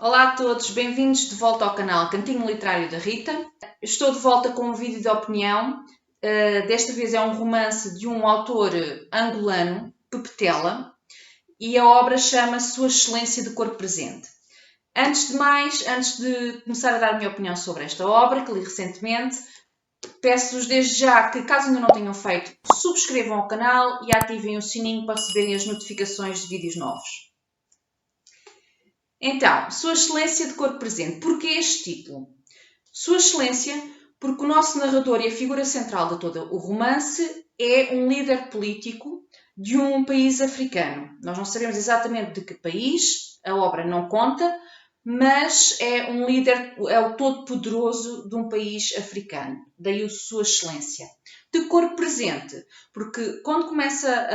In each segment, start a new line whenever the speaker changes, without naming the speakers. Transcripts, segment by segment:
Olá a todos, bem-vindos de volta ao canal Cantinho Literário da Rita. Estou de volta com um vídeo de opinião. Desta vez é um romance de um autor angolano, Pepetela, e a obra chama-se Sua Excelência de Corpo Presente. Antes de mais, antes de começar a dar a minha opinião sobre esta obra, que li recentemente, peço-vos desde já que, caso ainda não tenham feito, subscrevam o canal e ativem o sininho para receberem as notificações de vídeos novos. Então, Sua Excelência de Corpo Presente. Porquê este título? Sua Excelência, porque o nosso narrador e a figura central de todo o romance é um líder político de um país africano. Nós não sabemos exatamente de que país, a obra não conta, mas é um líder, é o todo-poderoso de um país africano. Daí o Sua Excelência. De corpo presente, porque quando começa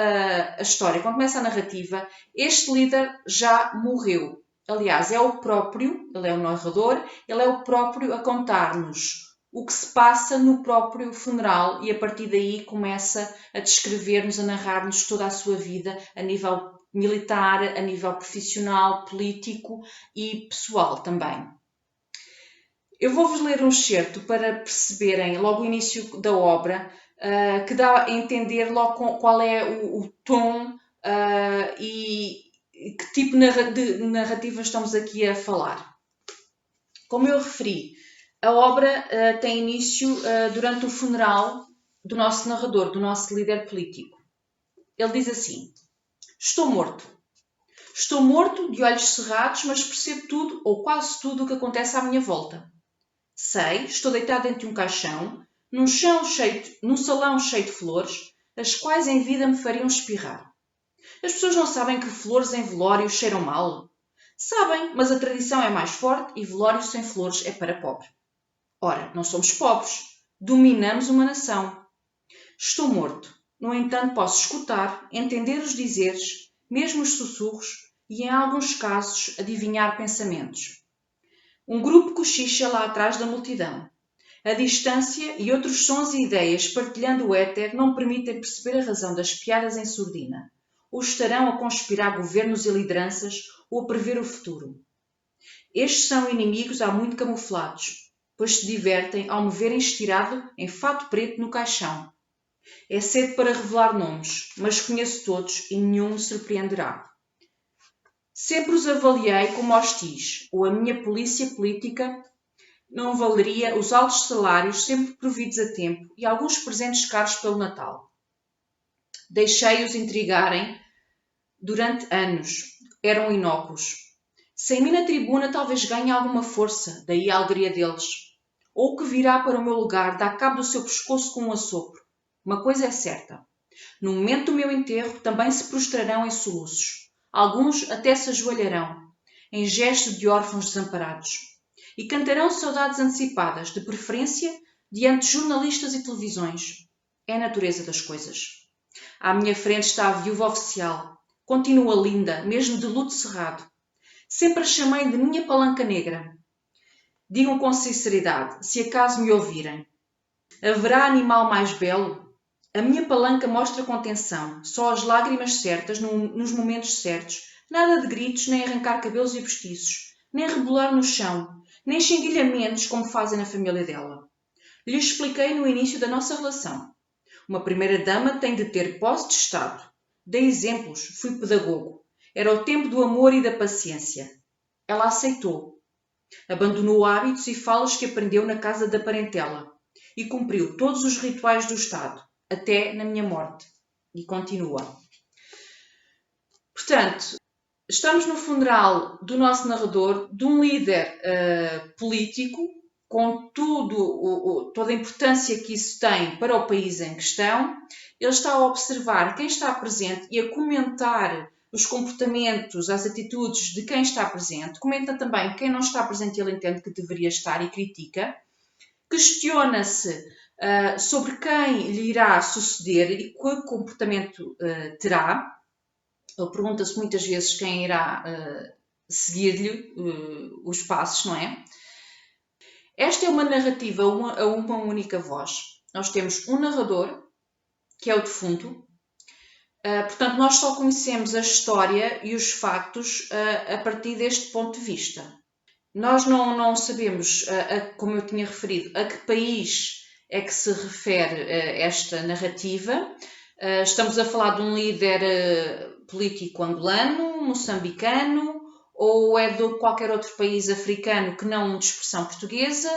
a história, quando começa a narrativa, este líder já morreu. Aliás, é o próprio, ele é o narrador, ele é o próprio a contar-nos o que se passa no próprio funeral e a partir daí começa a descrever-nos, a narrar-nos toda a sua vida a nível militar, a nível profissional, político e pessoal também. Eu vou-vos ler um excerto para perceberem logo o início da obra, que dá a entender logo qual é o tom e que tipo de narrativa estamos aqui a falar. Como eu referi, a obra tem início durante o funeral do nosso narrador, do nosso líder político. Ele diz assim: Estou morto. Estou morto, de olhos cerrados, mas percebo tudo, ou quase tudo, o que acontece à minha volta. Sei, estou deitado dentro de um caixão, num salão cheio de flores, as quais em vida me fariam espirrar. As pessoas não sabem que flores em velório cheiram mal? Sabem, mas a tradição é mais forte e velório sem flores é para pobre. Ora, não somos pobres. Dominamos uma nação. Estou morto. No entanto, posso escutar, entender os dizeres, mesmo os sussurros e, em alguns casos, adivinhar pensamentos. Um grupo cochicha lá atrás da multidão. A distância e outros sons e ideias partilhando o éter não permitem perceber a razão das piadas em surdina. Ou estarão a conspirar governos e lideranças ou a prever o futuro. Estes são inimigos há muito camuflados, pois se divertem ao me verem estirado em fato preto no caixão. É cedo para revelar nomes, mas conheço todos e nenhum me surpreenderá. Sempre os avaliei como hostis, ou a minha polícia política não valeria os altos salários sempre providos a tempo e alguns presentes caros pelo Natal. Deixei-os intrigarem durante anos. Eram inócuos. Sem mim na tribuna talvez ganhe alguma força, daí a alegria deles. Ou o que virá para o meu lugar dá cabo do seu pescoço com um assopro. Uma coisa é certa. No momento do meu enterro também se prostrarão em soluços. Alguns até se ajoelharão, em gesto de órfãos desamparados. E cantarão saudades antecipadas, de preferência, diante de jornalistas e televisões. É a natureza das coisas. À minha frente está a viúva oficial. Continua linda, mesmo de luto cerrado. Sempre a chamei de minha palanca negra. Digam com sinceridade, se acaso me ouvirem. Haverá animal mais belo? A minha palanca mostra contenção, só as lágrimas certas, nos momentos certos. Nada de gritos, nem arrancar cabelos e postiços, nem rebolar no chão, nem xinguilhamentos como fazem na família dela. Lhe expliquei no início da nossa relação. Uma primeira-dama tem de ter posse de Estado. Dei exemplos, fui pedagogo. Era o tempo do amor e da paciência. Ela aceitou. Abandonou hábitos e falas que aprendeu na casa da parentela e cumpriu todos os rituais do Estado, até na minha morte. E continua. Portanto, estamos no funeral do nosso narrador, de um líder político, com toda a importância que isso tem para o país em questão. Ele está a observar quem está presente e a comentar os comportamentos, as atitudes de quem está presente. Comenta também quem não está presente e ele entende que deveria estar e critica. Questiona-se sobre quem lhe irá suceder e que comportamento terá. Ele pergunta-se muitas vezes quem irá seguir-lhe os passos, não é? Esta é uma narrativa a uma única voz. Nós temos um narrador, que é o defunto. Portanto, nós só conhecemos a história e os factos a partir deste ponto de vista. Nós não sabemos, como eu tinha referido, a que país é que se refere esta narrativa. Estamos a falar de um líder político angolano, moçambicano, ou é de qualquer outro país africano que não de expressão portuguesa.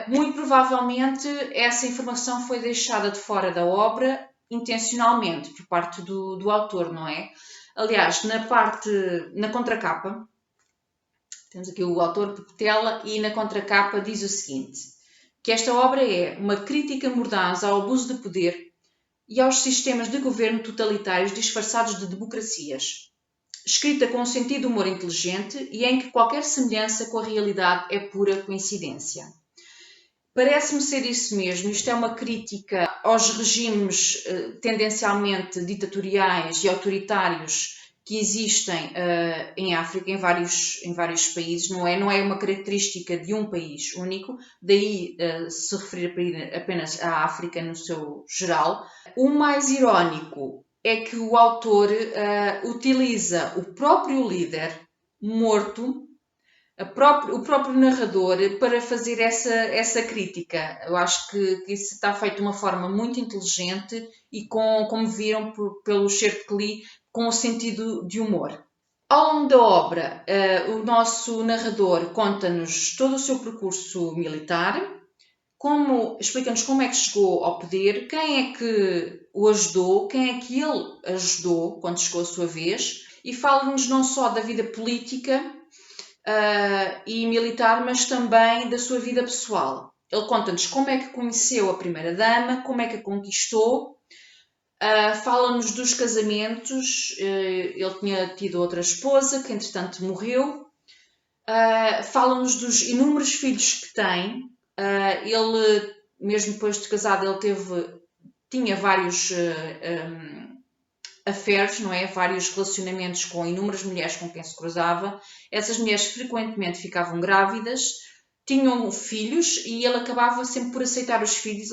Muito provavelmente essa informação foi deixada de fora da obra intencionalmente por parte do autor, não é? Aliás, na contracapa, temos aqui o autor Portela e na contracapa diz o seguinte, que esta obra é uma crítica mordaz ao abuso de poder e aos sistemas de governo totalitários disfarçados de democracias, escrita com um sentido de humor inteligente e em que qualquer semelhança com a realidade é pura coincidência. Parece-me ser isso mesmo. Isto é uma crítica aos regimes tendencialmente ditatoriais e autoritários que existem em África, em vários países, não é? Não é uma característica de um país único, daí se referir apenas à África no seu geral. O mais irónico é que o autor utiliza o próprio líder morto, o próprio narrador, para fazer essa crítica. Eu acho que isso está feito de uma forma muito inteligente e como viram pelo excerto que li, com o sentido de humor. Ao longo da obra, o nosso narrador conta-nos todo o seu percurso militar, explica-nos como é que chegou ao poder, quem é que o ajudou, quem é que ele ajudou quando chegou a sua vez, e fala-nos não só da vida política e militar, mas também da sua vida pessoal. Ele conta-nos como é que conheceu a primeira-dama, como é que a conquistou, fala-nos dos casamentos, ele tinha tido outra esposa que entretanto morreu, fala-nos dos inúmeros filhos que tem. Ele, mesmo depois de casado, tinha vários affairs, não é? Vários relacionamentos com inúmeras mulheres com quem se cruzava. Essas mulheres frequentemente ficavam grávidas, tinham filhos e ele acabava sempre por aceitar os filhos.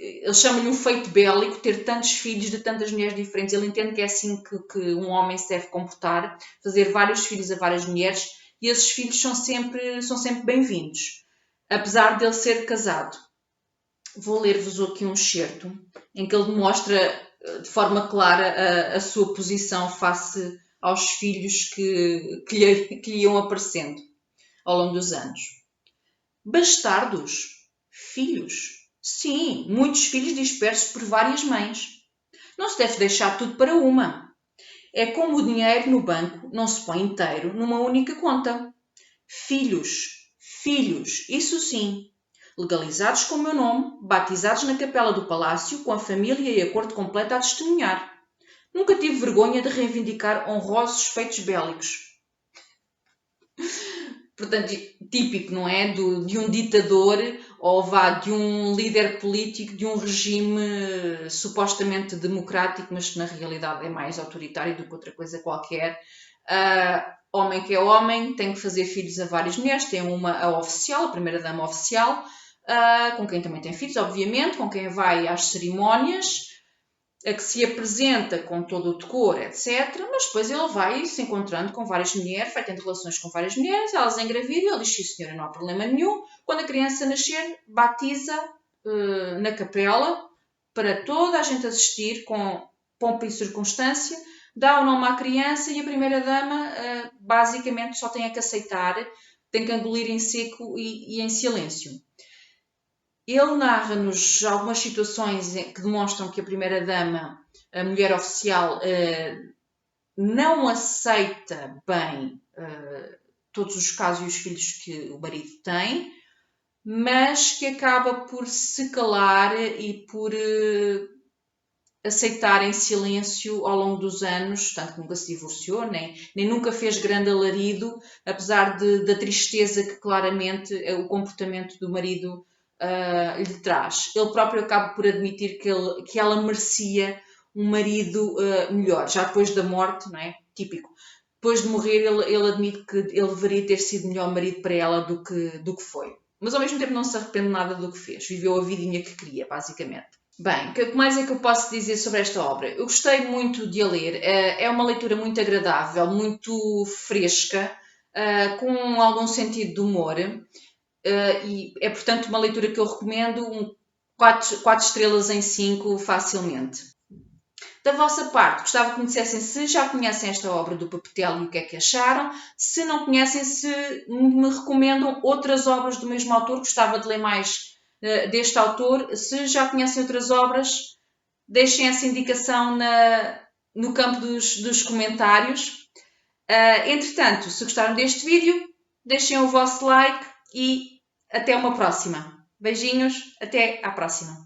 Ele chama-lhe um feito bélico, ter tantos filhos de tantas mulheres diferentes. Ele entende que é assim que um homem se deve comportar, fazer vários filhos a várias mulheres, e esses filhos são sempre bem-vindos, apesar de ele ser casado. Vou ler-vos aqui um excerto em que ele demonstra de forma clara a sua posição face aos filhos que lhe iam aparecendo ao longo dos anos. Bastardos? Filhos? Sim, muitos filhos dispersos por várias mães. Não se deve deixar tudo para uma. É como o dinheiro no banco não se põe inteiro numa única conta. Filhos, isso sim. Legalizados com o meu nome, batizados na capela do palácio, com a família e a corte completa a testemunhar. Nunca tive vergonha de reivindicar honrosos feitos bélicos. Portanto, típico, não é? De um ditador ou de um líder político de um regime supostamente democrático, mas que na realidade é mais autoritário do que outra coisa qualquer. Homem que é homem, tem que fazer filhos a várias mulheres, tem a oficial, a primeira-dama oficial, com quem também tem filhos, obviamente, com quem vai às cerimónias, a que se apresenta com todo o decor, etc. Mas depois ele vai se encontrando com várias mulheres, vai tendo relações com várias mulheres, elas engravidam, ele diz, sim senhora, não há problema nenhum. Quando a criança nascer, batiza na capela, para toda a gente assistir, com pompa e circunstância, dá o nome à criança e a primeira-dama basicamente só tem que aceitar, tem que engolir em seco e em silêncio. Ele narra-nos algumas situações que demonstram que a primeira-dama, a mulher oficial, não aceita bem todos os casos e os filhos que o marido tem, mas que acaba por se calar e por aceitar em silêncio ao longo dos anos, tanto que nunca se divorciou, nem nunca fez grande alarido, apesar da tristeza que claramente o comportamento do marido lhe traz. Ele próprio acaba por admitir que ela merecia um marido melhor, já depois da morte, não é? Típico. Depois de morrer, ele admite que ele deveria ter sido melhor marido para ela do que foi. Mas ao mesmo tempo não se arrepende nada do que fez. Viveu a vidinha que queria, basicamente. Bem, o que mais é que eu posso dizer sobre esta obra? Eu gostei muito de a ler. É uma leitura muito agradável, muito fresca. com algum sentido de humor, e é, portanto, uma leitura que eu recomendo, 4 estrelas em 5 facilmente. Da vossa parte, gostava que me dissessem se já conhecem esta obra do Papetel e o que é que acharam. Se não conhecem, se me recomendam outras obras do mesmo autor, gostava de ler mais deste autor. Se já conhecem outras obras, deixem essa indicação no campo dos comentários. Entretanto, se gostaram deste vídeo, deixem o vosso like e até uma próxima. Beijinhos, até à próxima.